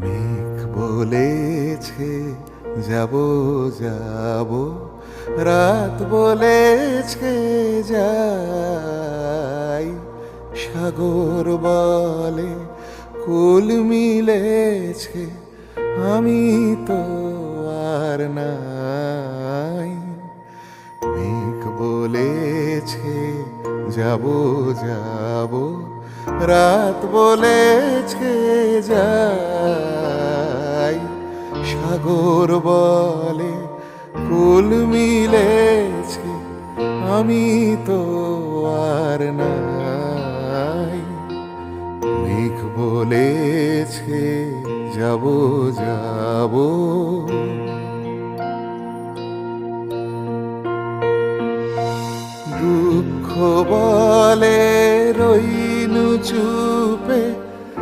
মেঘ বলেছে যাব যাব, রাত বলেছে যাই, সাগর বলে কুল মিলেছে, আমি তো আর নাই। মেঘ বলেছে যাব যাব, রাত বলেছে যাই, সাগর বলে কুল মিলেছে, আমি তো আর নাই। মেঘ বলেছে যাব যাব। দুঃখ বলে রইনু চুপে,